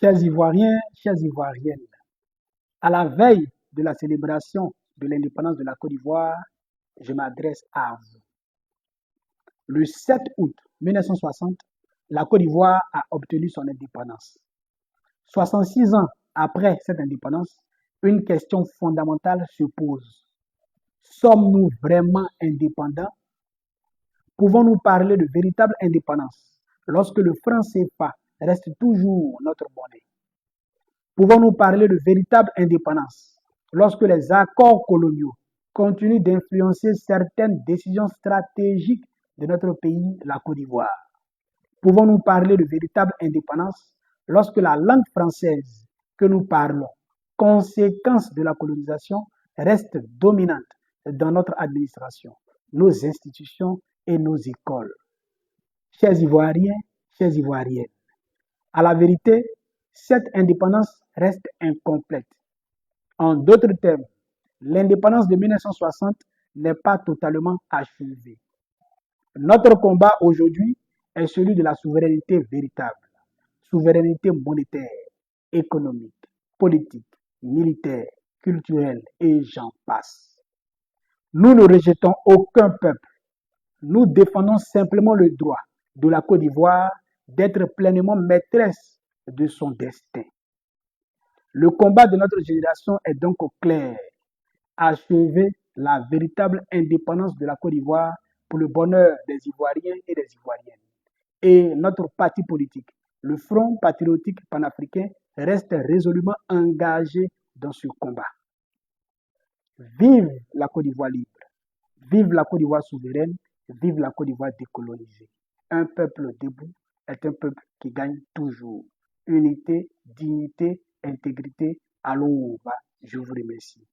Chers Ivoiriens, chères Ivoiriennes, à la veille de la célébration de l'indépendance de la Côte d'Ivoire, je m'adresse à vous. Le 7 août 1960, la Côte d'Ivoire a obtenu son indépendance. 66 ans après cette indépendance, une question fondamentale se pose. Sommes-nous vraiment indépendants? Pouvons-nous parler de véritable indépendance lorsque le franc CFA reste toujours notre monnaie? Pouvons-nous parler de véritable indépendance lorsque les accords coloniaux continuent d'influencer certaines décisions stratégiques de notre pays, la Côte d'Ivoire? Pouvons-nous parler de véritable indépendance lorsque la langue française que nous parlons, conséquence de la colonisation, reste dominante dans notre administration, nos institutions et nos écoles? Chers Ivoiriens, chères Ivoiriennes, à la vérité, cette indépendance reste incomplète. En d'autres termes, l'indépendance de 1960 n'est pas totalement achevée. Notre combat aujourd'hui est celui de la souveraineté véritable, souveraineté monétaire, économique, politique, militaire, culturelle et j'en passe. Nous ne rejetons aucun peuple. Nous défendons simplement le droit de la Côte d'Ivoire d'être pleinement maîtresse de son destin. Le combat de notre génération est donc clair: achever la véritable indépendance de la Côte d'Ivoire pour le bonheur des Ivoiriens et des Ivoiriennes. Et notre parti politique, le Front patriotique panafricain, reste résolument engagé dans ce combat. Vive la Côte d'Ivoire libre, vive la Côte d'Ivoire souveraine, vive la Côte d'Ivoire décolonisée. Un peuple debout est un peuple qui gagne toujours. Unité, dignité, intégrité, allons au bas. Je vous remercie.